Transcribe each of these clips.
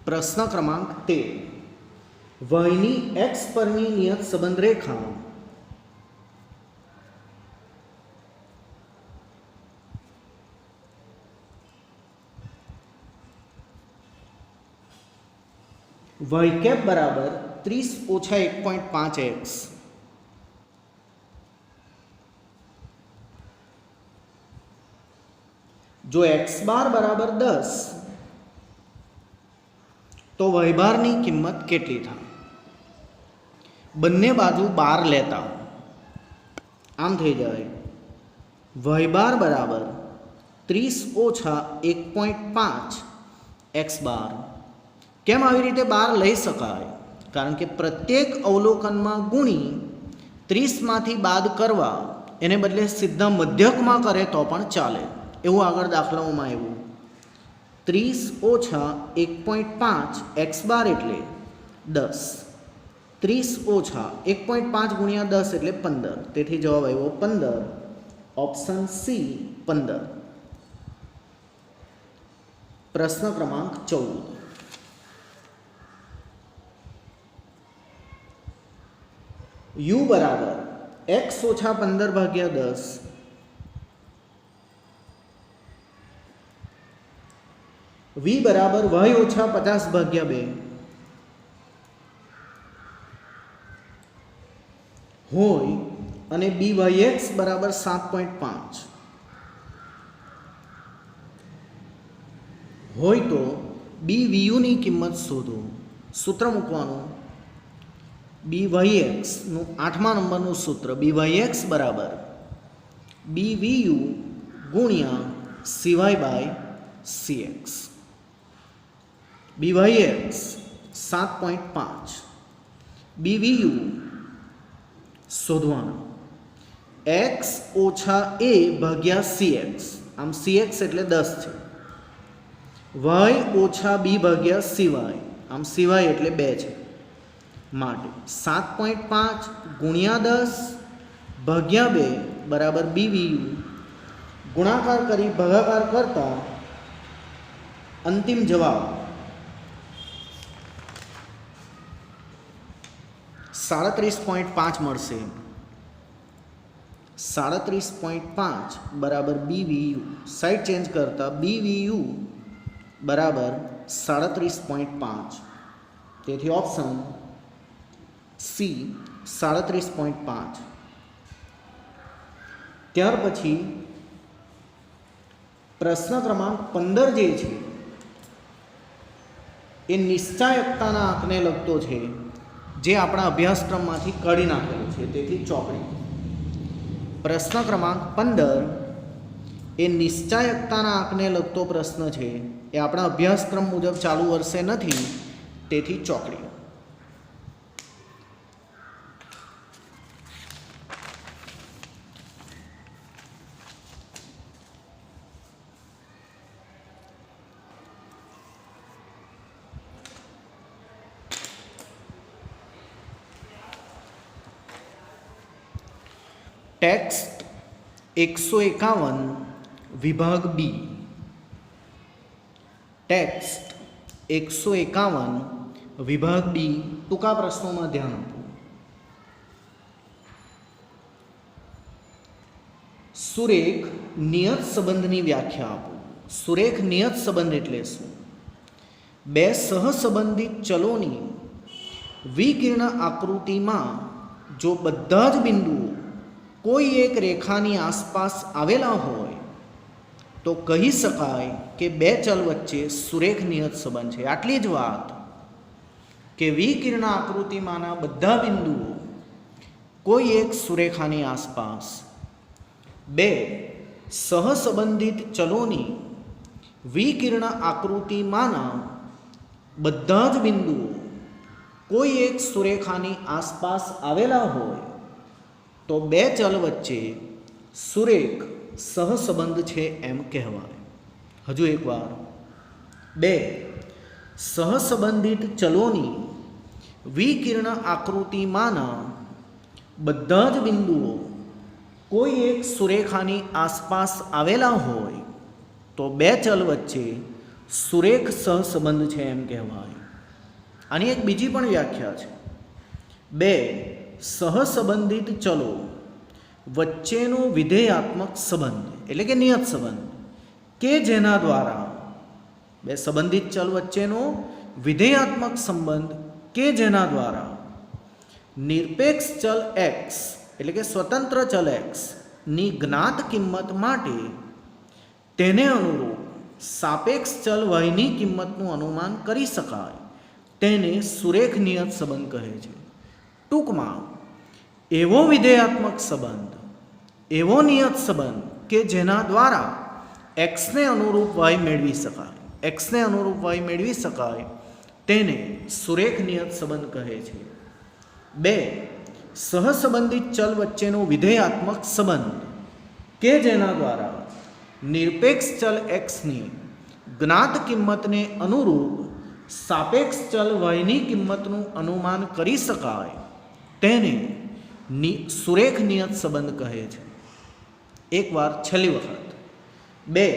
प्रश्न क्रमांक 13 वयनी एक्स परनी नियत संबंध रेखा y कैप बराबर 30 ओछा 1.5 एक्स जो एक्स बार बराबर 10 तो y बार की किंमत केटली था। बन्ने बाजू 12 लेता आम थी जाए y बार बराबर 30 ओछा 1.5 एक्स बार। केम આવી રીતે 12 લઈ શકાય? કારણ કે પ્રત્યેક અવલોકનમાં ગુણી 30 માંથી બાદ કરવા એને બદલે સીધા મધ્યકમાં કરે તો પણ ચાલે એવું આગળ દાખલાઓમાં આવ્યું। 30 ઓછા 1.5 एक्स बार એટલે 10, 30 ઓછા 1.5 ગુણ્યા 10 એટલે 15, તેથી જવાબ આવ્યો 15, ઓપ્શન સી 15। પ્રશ્ન ક્રમાંક 14 u बराबर x ओछा 15 भाग्या 10 v बराबर y ओछा 50 भाग्या 2 होय अने byx बराबर 7.5 होय तो bvu नी किंमत शोधो। सूत्र मूकवानुं byx નું 8મા નંબરનું સૂત્ર byx બરાબર bvu ગુણ્યા cy by cx। byx 7.5 bvu શોધવાનું x ઓછા a ભાગ્યા cx, આમ cx એટલે 10 છે, y ઓછા b ભાગ્યા cy, આમ cy એટલે 2 છે, માટે 7.5 ગુણ્યા 10 ભાગ્યા 2 બરાબર BVU ગુણાકાર કરી ભાગાકાર કરતા અંતિમ જવાબ 37.5 મળશે। 37.5 બરાબર BVU, સાઈડ ચેન્જ કરતા BVU બરાબર 37.5, તેથી ઓપ્શન सी 37.5। त्यार पछी प्रश्न क्रमांक 15 जे छे ए निश्चायकताना आंकने लगतो छे, जे आपणा अभ्यासक्रममांथी काढी नाखेलो छे, तेथी चौकड़ी। प्रश्न क्रमांक 15 ए निश्चायकताना आंकने लगतो प्रश्न छे, ए आपणा अभ्यासक्रम मुजब चालू वर्षे नथी, तेथी चौकड़ी। टेक्स्ट 151 विभाग बी। टेक्स्ट 151 विभाग बी टूंका प्रश्नों में ध्यान आपो। सुरेख नियत संबंधनी व्याख्या आपो। सुरेख नियत संबंध एटले शुं? बे सहसंबंधित चलोनी विकिरण आकृति में जो बधा ज बिंदुओं कोई एक रेखानी आसपास आवेला होय तो कही शकाय के बे चल वच्चे सुरेख नियत संबंध है। आटली ज वात के विकिरण आकृति माना बधा बिंदुओं कोई एक सुरेखानी आसपास बे सहसंबंधित चलोनी विकिरण आकृति माना बधा ज बिंदुओं कोई एक सुरेखानी आसपास आवेला होय तो बे चल वच्चे सुरेख सहसंबंध छे एम कहेवाय। हजू एक बार, बे सहसंबंधित चलोनी विकिरण आकृति माना बधा ज बिंदुओं कोई एक सुरेखानी आसपास आवेला होय तो बे चल वच्चे સુરેખ સહસંબંધ છે એમ કહેવાય. આની એક બીજી પણ વ્યાખ્યા છે. બે સહસંબંધિત ચલો વચ્ચેનો વિધેયાત્મક સંબંધ એટલે કે નિયત સંબંધ કે જેના દ્વારા બે સંબંધિત ચલ વચ્ચેનો વિધેયાત્મક સંબંધ કે જેના દ્વારા નિરપેક્ષ ચલ x એટલે કે સ્વતંત્ર ચલ x ની જ્ઞાત કિંમત માટે તેને અનુરૂપ સાપેક્ષ ચલ y ની કિંમતનું અનુમાન કરી શકાય તેને સુરેખ નિયત સંબંધ કહે છે. ટૂંકમાં એવો વિધેયાત્મક સંબંધ, એવો નિયત સંબંધ કે જેના દ્વારા xને અનુરૂપ y મેળવી શકાય, xને અનુરૂપ y મેળવી શકાય તેને સુરેખ નિયત સંબંધ કહે છે. બે સહસંબંધિત ચલ વચ્ચેનો વિધેયાત્મક સંબંધ કે જેના દ્વારા નિરપેક્ષ ચલ xની જ્ઞાત કિંમતને અનુરૂપ સાપેક્ષ ચલ yની કિંમતનું અનુમાન કરી શકાય તેને સુરેખ નિયત સંબંધ કહે છે. એકવાર છેલ્લી વખત. બે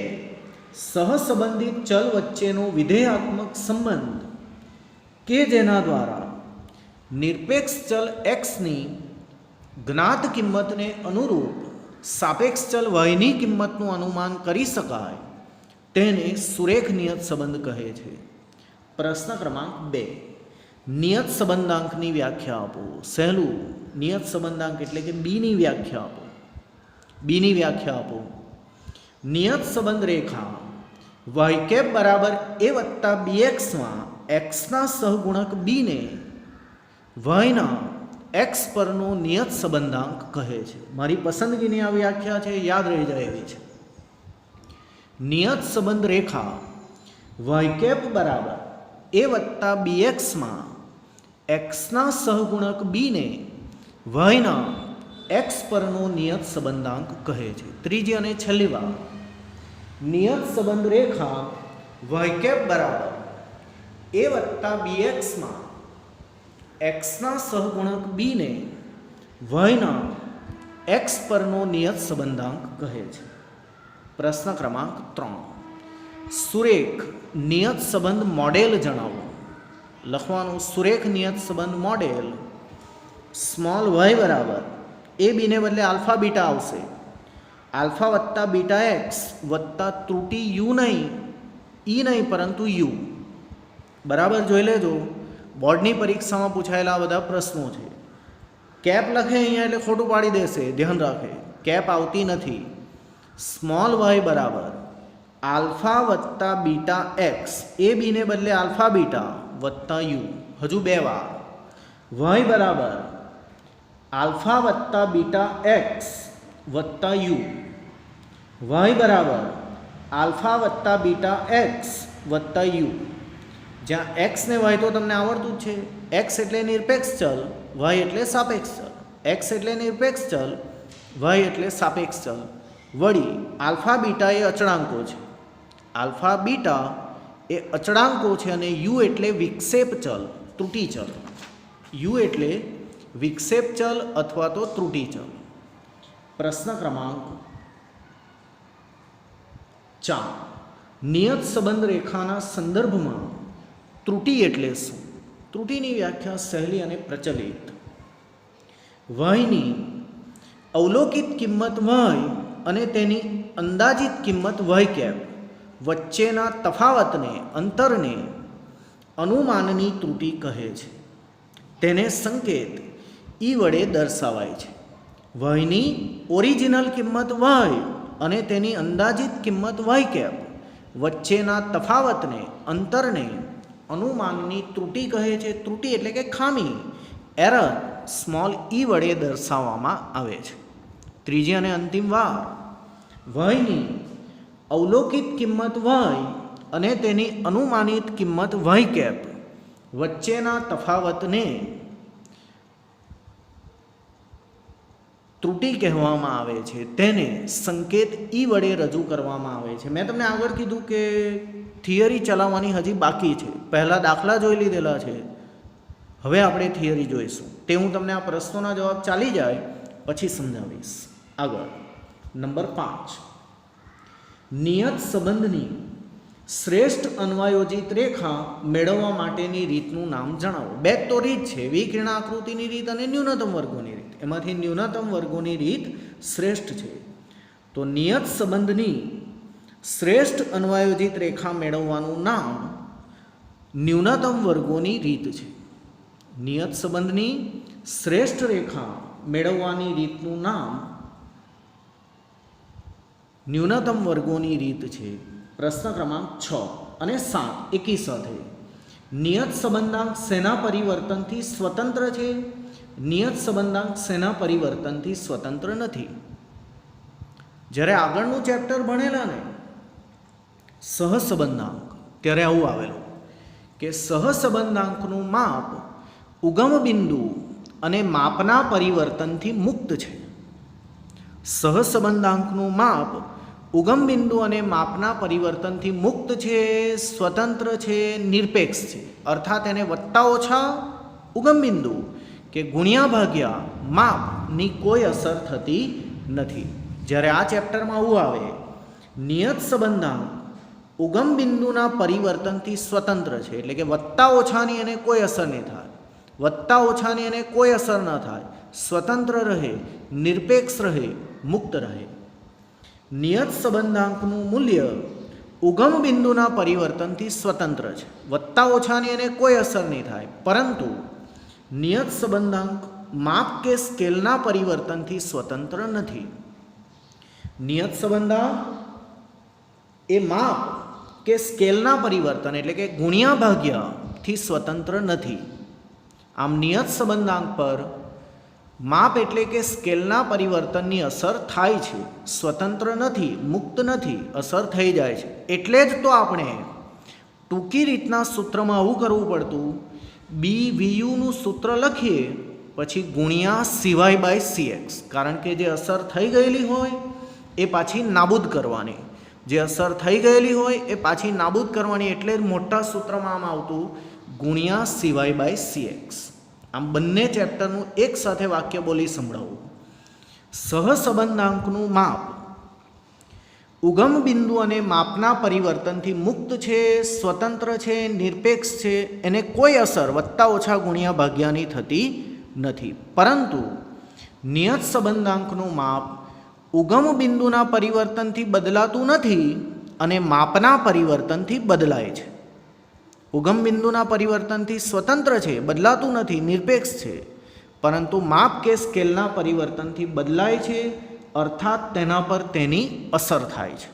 સહસંબંધિત ચલ વચ્ચેનો વિધેયાત્મક સંબંધ કે જેના દ્વારા નિરપેક્ષ ચલ xની જ્ઞાત કિંમતને અનુરૂપ સાપેક્ષ ચલ yની કિંમતનું અનુમાન કરી શકાય તેને સુરેખ નિયત સંબંધ કહે છે. પ્રશ્ન ક્રમાંક 2 નિયત સંબંધાંકની વ્યાખ્યા આપો. સહેલું નિયત સંબંધાંક એટલે કે બીની વ્યાખ્યા આપો. બીની વ્યાખ્યા આપો. નિયત સંબંધ રેખા y કેપ બરાબર a વત્તા bxમાં xના સહગુણક બીને yના x પરનો નિયત સંબંધાંક કહે છે. મારી પસંદગીની આ વ્યાખ્યા છે, યાદ રહી જાય એવી છે. નિયત સંબંધ રેખા y કેપ બરાબર a વત્તા bxમાં xના સહગુણક બીને yના x પરનો નિયત સંબંધાંક કહે છે. ત્રીજી અને છેલ્લી વાર. નિયત સંબંધ રેખા y કેપ બરાબર a વત્તા bxમાં xના સહગુણક બીને yના x પરનો નિયત સંબંધાંક કહે છે. પ્રશ્ન ક્રમાંક 3 સુરેખ નિયત સંબંધ મોડેલ જણાવો. લખવાનું સુરેખ નિયત સંબંધ મોડેલ સ્મોલ y બરાબર એ બીને બદલે આલ્ફા બીટા આવશે. આલ્ફા વત્તા બીટા એક્સ વત્તા ત્રુટી યુ નહીં, ઈ નહીં પરંતુ યુ. બરાબર જોઈ લેજો, બોર્ડની પરીક્ષામાં પૂછાયેલા બધા પ્રશ્નો છે. કેપ લખે અહીંયા એટલે ખોટું પાડી દેશે, ધ્યાન રાખે. કેપ આવતી નથી. સ્મોલ y બરાબર આલ્ફા વત્તા બીટા એક્સ એ બીને બદલે આલ્ફા બીટા વત્તા યુ. હજુ બે વાર. y બરાબર આલ્ફા વત્તા બીટા એક્સ વત્તા યુ. y બરાબર આલ્ફા વત્તા બીટા એક્સ વત્તા યુ. જ્યાં એક્સ ને y તો તમને આવડતું જ છે. એક્સ એટલે નિરપેક્ષ ચલ, y એટલે સાપેક્ષ ચલ. એક્સ એટલે નિરપેક્ષ ચલ, y એટલે સાપેક્ષ ચલ. વળી આલ્ફા બીટા એ અચળાંકો છે. આલ્ફા બીટા એ અચળાંકો છે અને યુ એટલે વિક્ષેપ ચલ, ત્રુટી ચલ. યુ એટલે વિક્ષેપ ચલ અથવા તો ત્રુટી ચલ. પ્રશ્ન ક્રમાંક 4 નિયત સંબંધ રેખાના સંદર્ભમાં ત્રુટી એટલે શું? ત્રુટીની વ્યાખ્યા સહેલી અને પ્રચલિત. yની અવલોકિત કિંમત y અને તેની અંદાજિત કિંમત y કેપ વચ્ચેના તફાવતને, અંતરને અનુમાનની ત્રુટી કહે છે. તેને સંકેત ઈ વડે દર્શાવાય છે. yની ઓરિજિનલ કિંમત y અને તેની અંદાજિત કિંમત y કેપ વચ્ચેના તફાવતને, અંતરને અનુમાનની ત્રુટી કહે છે. ત્રુટી એટલે કે ખામી, એરર સ્મોલ ઈ વડે દર્શાવવામાં આવે છે. ત્રીજી અને અંતિમ વાર. yની અવલોકિત કિંમત y અને તેની અનુમાનિત કિંમત y કેપ વચ્ચેના તફાવતને ત્રુટી કહેવામાં આવે છે. તેને સંકેત ઈ વડે રજૂ કરવામાં આવે છે. મેં તમને આગળ કીધું કે થિયરી ચલાવવાની હજી બાકી છે. પહેલાં દાખલા જોઈ લીધેલા છે, હવે આપણે થિયરી જોઈશું. તે હું તમને આ પ્રશ્નોના જવાબ ચાલી જાય પછી સમજાવીશ. આગળ નંબર 5 નિયત સંબંધની શ્રેષ્ઠ અન્વયોજિત રેખા મેળવવા માટેની રીતનું નામ જણાવો. બે તો રીત છે, વિકર્ણ આકૃતિની રીત અને ન્યૂનતમ વર્ગોની રીત. એમાંથી ન્યૂનતમ વર્ગોની રીત શ્રેષ્ઠ છે. તો નિયત સંબંધની શ્રેષ્ઠ અન્વયોજિત રેખા મેળવવાનું નામ ન્યૂનતમ વર્ગોની રીત છે. નિયત સંબંધની શ્રેષ્ઠ રેખા મેળવવાની રીતનું નામ ન્યૂનતમ વર્ગોની રીત છે. પ્રશ્ન ક્રમાંક 6 અને 7 એકી સાથે. નિયત સંબંધાંક શેના પરિવર્તનથી સ્વતંત્ર છે? નિયત સંબંધાંક શેના પરિવર્તનથી સ્વતંત્ર નથી? જ્યારે આગળનું ચેપ્ટર ભણેલા ને સહસંબંધાંક, ત્યારે આવું આવેલું કે સહસંબંધાંકનું માપ ઉગમ બિંદુ અને માપના પરિવર્તનથી મુક્ત છે. સહસંબંધાંકનું માપ ઉગમ બિંદુ અને માપના પરિવર્તનથી મુક્ત છે, સ્વતંત્ર છે, નિરપેક્ષ છે. અર્થાત એને વત્તા ઓછા ઉગમ બિંદુ કે ગુણ્યા ભાગ્યા માપની કોઈ અસર થતી નથી. જ્યારે આ ચેપ્ટરમાં આવું આવે, નિયત સંબંધાંક ઉગમ બિંદુના પરિવર્તનથી સ્વતંત્ર છે, એટલે કે વત્તા ઓછાની એને કોઈ અસર નહીં થાય, વત્તા ઓછાની એને કોઈ અસર ન થાય, સ્વતંત્ર રહે, નિરપેક્ષ રહે, મુક્ત રહે. નિયત સંબંધાંકનું મૂલ્ય ઉગમ બિંદુના પરિવર્તનથી સ્વતંત્ર છે, વત્તા ઓછાની એને કોઈ અસર નહીં થાય, પરંતુ નિયત સંબંધાંક માપ કે સ્કેલના પરિવર્તનથી સ્વતંત્ર નથી. નિયત સંબંધાંક એ માપ કે સ્કેલના પરિવર્તન એટલે કે ગુણ્યા ભાગ્યાથી સ્વતંત્ર નથી. આમ નિયત સંબંધાંક પર માપ એટલે કે સ્કેલના પરિવર્તનની અસર થાય છે, સ્વતંત્ર નથી, મુક્ત નથી, અસર થઈ જાય છે. એટલે જ તો આપણે ટૂંકી રીતના સૂત્રમાં આવું કરવું પડતું, BVUનું સૂત્ર લખીએ પછી ગુણ્યા CY બાય CX, કારણ કે જે અસર થઈ ગયેલી હોય એ પાછી નાબૂદ કરવાની, જે અસર થઈ ગયેલી હોય એ પાછી નાબૂદ કરવાની. એટલે જ મોટા સૂત્રમાં આમ આવતું ગુણ્યા CY બાય CX. આમ બંને ચેપ્ટરનું એક સાથે વાક્ય બોલી સંભળાવવું. સહસંબંધાંકનું માપ ઉગમ બિંદુ અને માપના પરિવર્તનથી મુક્ત છે, સ્વતંત્ર છે, નિરપેક્ષ છે, એને કોઈ અસર વત્તા ઓછા ગુણ્યા ભાગ્યાની થતી નથી. પરંતુ નિયત સંબંધાંકનું માપ ઉગમ બિંદુના પરિવર્તનથી બદલાતું નથી અને માપના પરિવર્તનથી બદલાય છે. ઉગમ બિંદુના પરિવર્તનથી સ્વતંત્ર છે, બદલાતું નથી, નિરપેક્ષ છે, પરંતુ માપ કે સ્કેલના પરિવર્તનથી બદલાય છે, અર્થાત તેના પર તેની અસર થાય છે.